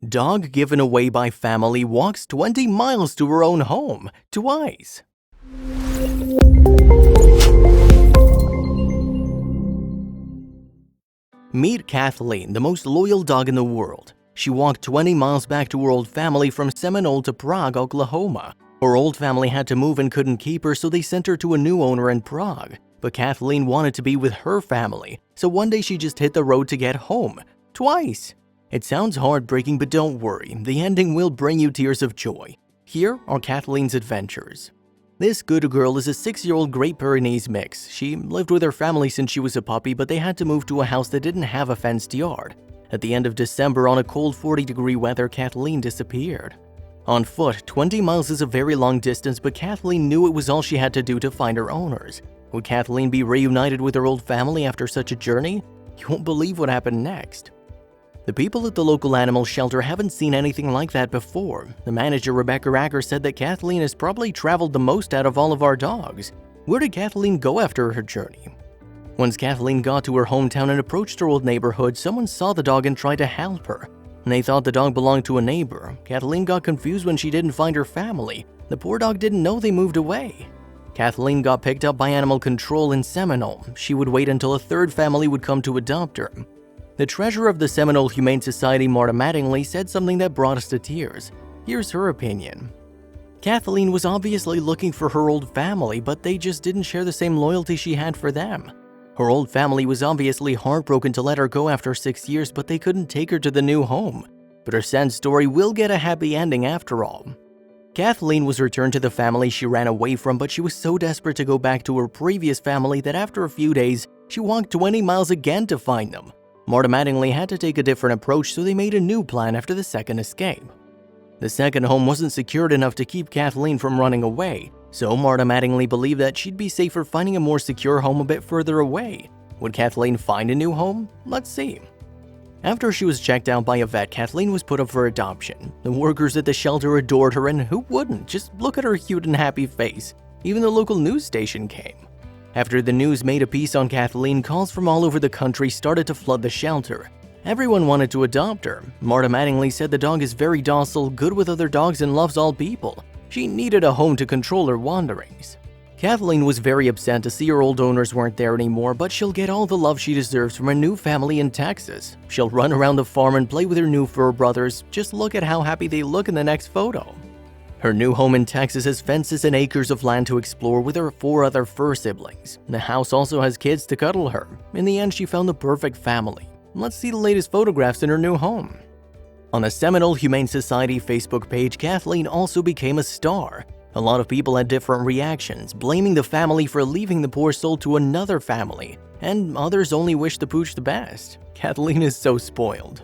Dog given away by family walks 20 miles to her own home, twice. Meet Cathleen, the most loyal dog in the world. She walked 20 miles back to her old family from Seminole to Prague, Oklahoma. Her old family had to move and couldn't keep her, so they sent her to a new owner in Prague. But Cathleen wanted to be with her family, so one day she just hit the road to get home. Twice. It sounds heartbreaking, but don't worry, the ending will bring you tears of joy. Here are Cathleen's adventures. This good girl is a 6-year-old Great Pyrenees mix. She lived with her family since she was a puppy, but they had to move to a house that didn't have a fenced yard. At the end of December, on a cold 40-degree weather, Cathleen disappeared. On foot, 20 miles is a very long distance, but Cathleen knew it was all she had to do to find her owners. Would Cathleen be reunited with her old family after such a journey? You won't believe what happened next. The people at the local animal shelter haven't seen anything like that before. The manager, Rebecca Acker, said that Cathleen has probably traveled the most out of all of our dogs. Where did Cathleen go after her journey? Once Cathleen got to her hometown and approached her old neighborhood, someone saw the dog and tried to help her. They thought the dog belonged to a neighbor. Kathleen got confused when she didn't find her family. The poor dog didn't know they moved away. Kathleen got picked up by animal control in Seminole. She would wait until a third family would come to adopt her. The treasurer of the Seminole Humane Society, Marta Mattingly, said something that brought us to tears. Here's her opinion. Kathleen was obviously looking for her old family, but they just didn't share the same loyalty she had for them. Her old family was obviously heartbroken to let her go after 6 years, but they couldn't take her to the new home. But her sad story will get a happy ending after all. Kathleen was returned to the family she ran away from, but she was so desperate to go back to her previous family that after a few days, she walked 20 miles again to find them. Marta Mattingly had to take a different approach, so they made a new plan after the second escape. The second home wasn't secured enough to keep Kathleen from running away, so Marta Mattingly believed that she'd be safer finding a more secure home a bit further away. Would Kathleen find a new home? Let's see. After she was checked out by a vet, Kathleen was put up for adoption. The workers at the shelter adored her, and who wouldn't? Just look at her cute and happy face. Even the local news station came. After the news made a piece on Kathleen, calls from all over the country started to flood the shelter. Everyone wanted to adopt her. Marta Mattingly said the dog is very docile, good with other dogs, and loves all people. She needed a home to control her wanderings. Kathleen was very upset to see her old owners weren't there anymore, but she'll get all the love she deserves from her new family in Texas. She'll run around the farm and play with her new fur brothers. Just look at how happy they look in the next photo. Her new home in Texas has fences and acres of land to explore with her 4 other fur siblings. The house also has kids to cuddle her. In the end, she found the perfect family. Let's see the latest photographs in her new home. On the Seminole Humane Society Facebook page, Kathleen also became a star. A lot of people had different reactions, blaming the family for leaving the poor soul to another family, and others only wished the pooch the best. Kathleen is so spoiled.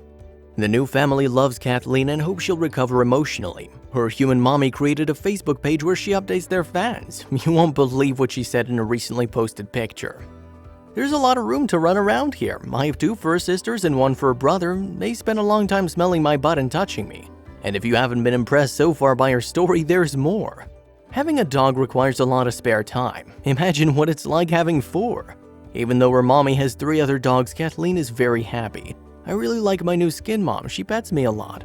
The new family loves Kathleen and hopes she'll recover emotionally. Her human mommy created a Facebook page where she updates their fans. You won't believe what she said in a recently posted picture. There's a lot of room to run around here. I have 2 fur sisters and 1 fur brother. They spent a long time smelling my butt and touching me. And if you haven't been impressed so far by her story, there's more. Having a dog requires a lot of spare time. Imagine what it's like having 4. Even though her mommy has 3 other dogs, Kathleen is very happy. I really like my new skin mom, she pets me a lot.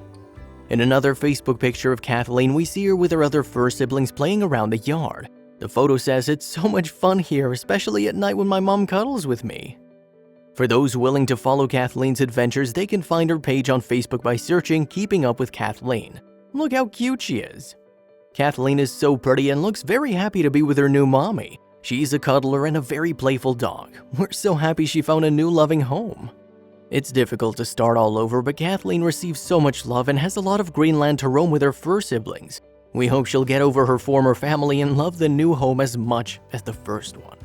In another Facebook picture of Kathleen, we see her with her other fur siblings playing around the yard. The photo says, "It's so much fun here, especially at night when my mom cuddles with me." For those willing to follow Kathleen's adventures, they can find her page on Facebook by searching Keeping Up with Kathleen. Look how cute she is. Kathleen is so pretty and looks very happy to be with her new mommy. She's a cuddler and a very playful dog. We're so happy she found a new loving home. It's difficult to start all over, but Kathleen receives so much love and has a lot of green land to roam with her fur siblings. We hope she'll get over her former family and love the new home as much as the first one.